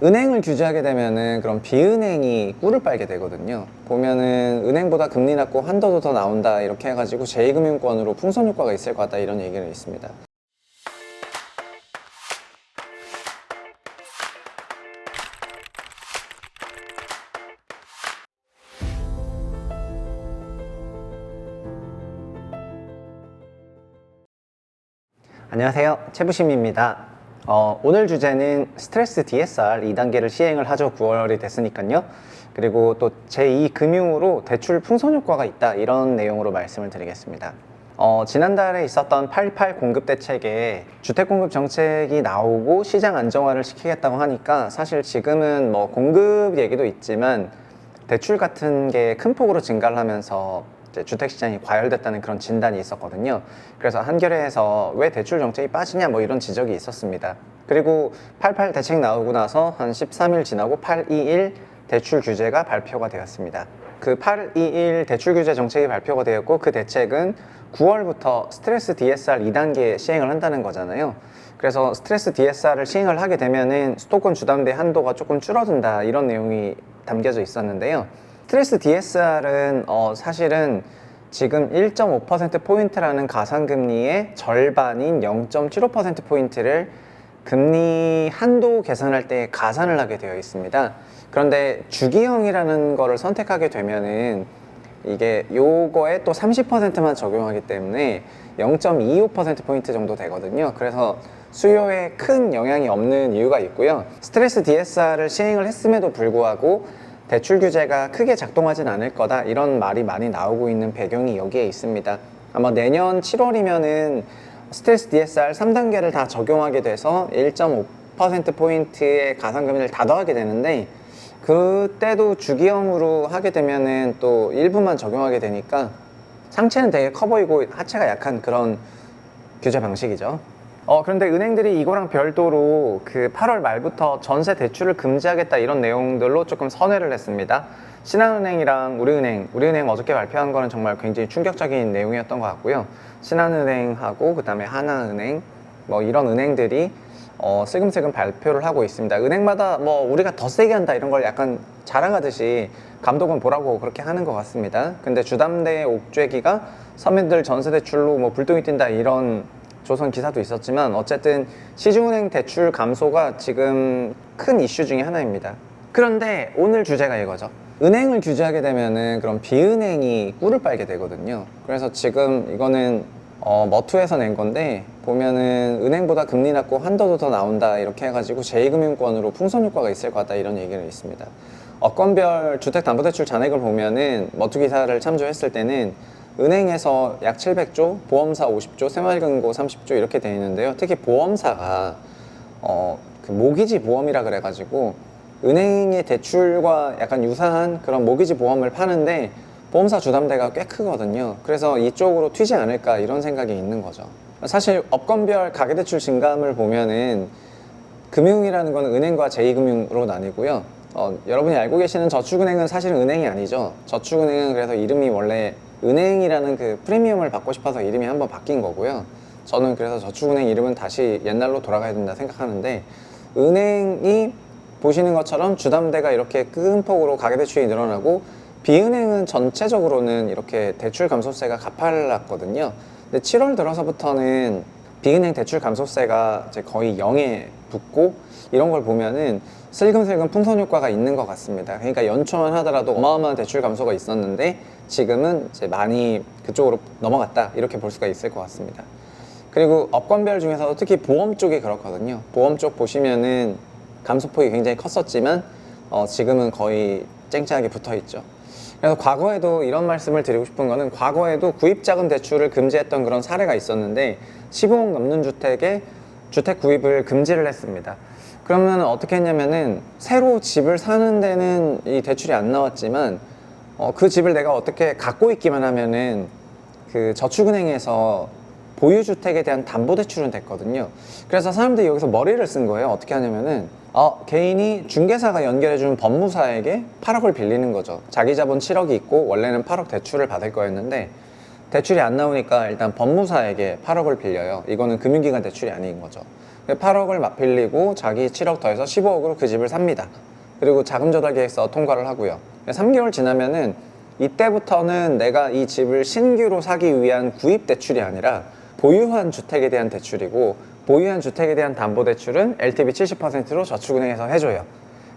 은행을 규제하게 되면은 그럼 비은행이 꿀을 빨게 되거든요. 보면은 은행보다 금리 낮고 한도도 더 나온다 이렇게 해가지고 제2금융권으로 풍선 효과가 있을 것 같다 이런 얘기를 있습니다. 안녕하세요, 최부심입니다. 오늘 주제는 스트레스 DSR 2단계를 시행을 하죠. 9월이 됐으니까요. 그리고 또 제2금융으로 대출 풍선 효과가 있다 이런 내용으로 말씀을 드리겠습니다. 지난달에 있었던 8.18 공급 대책에 주택 공급 정책이 나오고 시장 안정화를 시키겠다고 하니까 사실 지금은 뭐 공급 얘기도 있지만 대출 같은 게 큰 폭으로 증가를 하면서 주택시장이 과열됐다는 그런 진단이 있었거든요. 그래서 한겨레에서 왜 대출 정책이 빠지냐 뭐 이런 지적이 있었습니다. 그리고 8.18 대책 나오고 나서 한 13일 지나고 8.21 대출 규제가 발표가 되었습니다. 그 8.21 대출 규제 정책이 발표가 되었고 그 대책은 9월부터 스트레스 DSR 2단계 시행을 한다는 거잖아요. 그래서 스트레스 DSR을 시행을 하게 되면은 수도권 주담대 한도가 조금 줄어든다 이런 내용이 담겨져 있었는데요. 스트레스 DSR은 사실은 지금 1.5%포인트라는 가상금리의 절반인 0.75%포인트를 금리 한도 계산할 때 가산을 하게 되어 있습니다. 그런데 주기형이라는 거를 선택하게 되면은 이게 요거에 또 30%만 적용하기 때문에 0.25%포인트 정도 되거든요. 그래서 수요에 큰 영향이 없는 이유가 있고요. 스트레스 DSR을 시행을 했음에도 불구하고 대출 규제가 크게 작동하진 않을 거다 이런 말이 많이 나오고 있는 배경이 여기에 있습니다. 아마 내년 7월이면은 스트레스 DSR 3단계를 다 적용하게 돼서 1.5%포인트의 가상금리를 다 더하게 되는데 그때도 주기형으로 하게 되면은 또 일부만 적용하게 되니까 상체는 되게 커 보이고 하체가 약한 그런 규제 방식이죠. 그런데 은행들이 이거랑 별도로 그 8월 말부터 전세 대출을 금지하겠다 이런 내용들로 조금 선회를 했습니다. 신한은행이랑 우리은행 어저께 발표한 거는 정말 굉장히 충격적인 내용이었던 것 같고요. 신한은행하고 그 다음에 하나은행 뭐 이런 은행들이 슬금슬금 발표를 하고 있습니다. 은행마다 뭐 우리가 더 세게 한다 이런 걸 약간 자랑하듯이 감독은 보라고 그렇게 하는 것 같습니다. 근데 주담대 옥죄기가 서민들 전세 대출로 뭐 불똥이 튄다 이런 조선 기사도 있었지만 어쨌든 시중은행 대출 감소가 지금 큰 이슈 중에 하나입니다. 그런데 오늘 주제가 이거죠. 은행을 규제하게 되면은 그럼 비은행이 꿀을 빨게 되거든요. 그래서 지금 이거는 머투에서 낸 건데 보면은 은행보다 금리 낮고 한도도 더 나온다 이렇게 해가지고 제2금융권으로 풍선 효과가 있을 것 같다 이런 얘기를 있습니다. 건별 주택담보대출 잔액을 보면은 머투 기사를 참조했을 때는 은행에서 약 700조, 보험사 50조, 새마을금고 30조 이렇게 되어 있는데요. 특히 보험사가 그 모기지 보험이라 그래가지고 은행의 대출과 약간 유사한 그런 모기지 보험을 파는데 보험사 주담대가 꽤 크거든요. 그래서 이쪽으로 튀지 않을까 이런 생각이 있는 거죠. 사실 업건별 가계대출 증감을 보면은 금융이라는 건 은행과 제2금융으로 나뉘고요. 여러분이 알고 계시는 저축은행은 사실은 은행이 아니죠. 저축은행은 그래서 이름이 원래 은행이라는 그 프리미엄을 받고 싶어서 이름이 한번 바뀐 거고요. 저는 그래서 저축은행 이름은 다시 옛날로 돌아가야 된다 생각하는데 은행이 보시는 것처럼 주담대가 이렇게 큰 폭으로 가계대출이 늘어나고 비은행은 전체적으로는 이렇게 대출 감소세가 가팔랐거든요. 근데 7월 들어서부터는 비은행 대출 감소세가 이제 거의 0에 붙고 이런 걸 보면은 슬금슬금 풍선 효과가 있는 것 같습니다. 그러니까 연초만 하더라도 어마어마한 대출 감소가 있었는데 지금은 이제 많이 그쪽으로 넘어갔다 이렇게 볼 수가 있을 것 같습니다. 그리고 업권별 중에서도 특히 보험 쪽이 그렇거든요. 보험 쪽 보시면은 감소폭이 굉장히 컸었지만 지금은 거의 쨍쨍하게 붙어 있죠. 그래서 과거에도 이런 말씀을 드리고 싶은 거는 과거에도 구입자금 대출을 금지했던 그런 사례가 있었는데 15억 넘는 주택에 주택 구입을 금지를 했습니다. 그러면 어떻게 했냐면은 새로 집을 사는 데는 이 대출이 안 나왔지만 그 집을 내가 어떻게 갖고 있기만 하면은 그 저축은행에서 보유주택에 대한 담보대출은 됐거든요. 그래서 사람들이 여기서 머리를 쓴 거예요. 어떻게 하냐면은 개인이 중개사가 연결해준 법무사에게 8억을 빌리는 거죠. 자기 자본 7억이 있고 원래는 8억 대출을 받을 거였는데 대출이 안 나오니까 일단 법무사에게 8억을 빌려요. 이거는 금융기관 대출이 아닌 거죠. 8억을 맞빌리고 자기 7억 더해서 15억으로 그 집을 삽니다. 그리고 자금 조달 계획서 통과를 하고요. 3개월 지나면은 이때부터는 내가 이 집을 신규로 사기 위한 구입 대출이 아니라 보유한 주택에 대한 대출이고, 보유한 주택에 대한 담보대출은 LTV 70%로 저축은행에서 해줘요.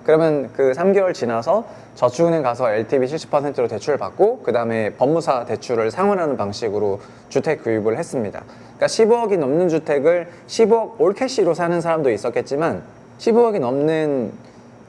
그러면 그 3개월 지나서 저축은행 가서 LTV 70%로 대출을 받고, 그 다음에 법무사 대출을 상환하는 방식으로 주택 구입을 했습니다. 그러니까 15억이 넘는 주택을 15억 올캐시로 사는 사람도 있었겠지만, 15억이 넘는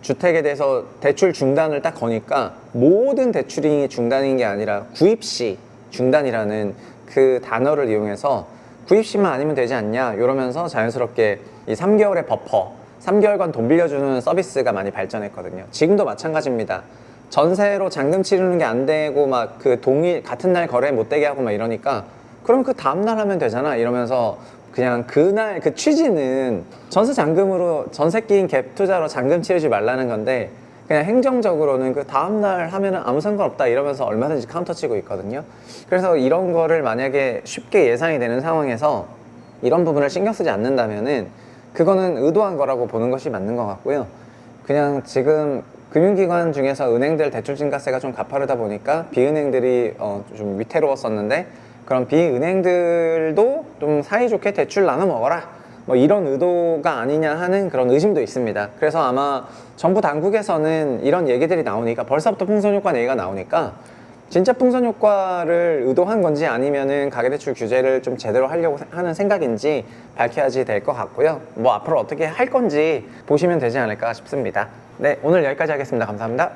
주택에 대해서 대출 중단을 딱 거니까 모든 대출이 중단인 게 아니라 구입시 중단이라는 그 단어를 이용해서 구입시만 아니면 되지 않냐 이러면서 자연스럽게 이 3개월의 버퍼, 3개월간 돈 빌려주는 서비스가 많이 발전했거든요. 지금도 마찬가지입니다. 전세로 잔금 치르는 게 안 되고 막 그 동일 같은 날 거래 못 되게 하고 막 이러니까, 그럼 그 다음날 하면 되잖아 이러면서 그냥 그날 그 취지는 전세 잔금으로, 전세 끼인 갭 투자로 잔금 치르지 말라는 건데, 그냥 행정적으로는 그 다음날 하면은 아무 상관없다 이러면서 얼마든지 카운터 치고 있거든요. 그래서 이런 거를 만약에 쉽게 예상이 되는 상황에서 이런 부분을 신경 쓰지 않는다면은 그거는 의도한 거라고 보는 것이 맞는 것 같고요. 그냥 지금 금융기관 중에서 은행들 대출 증가세가 좀 가파르다 보니까 비은행들이 좀 위태로웠었는데, 그럼 비은행들도 좀 사이좋게 대출 나눠 먹어라 뭐 이런 의도가 아니냐 하는 그런 의심도 있습니다. 그래서 아마 정부 당국에서는 이런 얘기들이 나오니까, 벌써부터 풍선효과 얘기가 나오니까 진짜 풍선효과를 의도한 건지 아니면은 가계대출 규제를 좀 제대로 하려고 하는 생각인지 밝혀야지 될 것 같고요. 뭐 앞으로 어떻게 할 건지 보시면 되지 않을까 싶습니다. 네, 오늘 여기까지 하겠습니다. 감사합니다.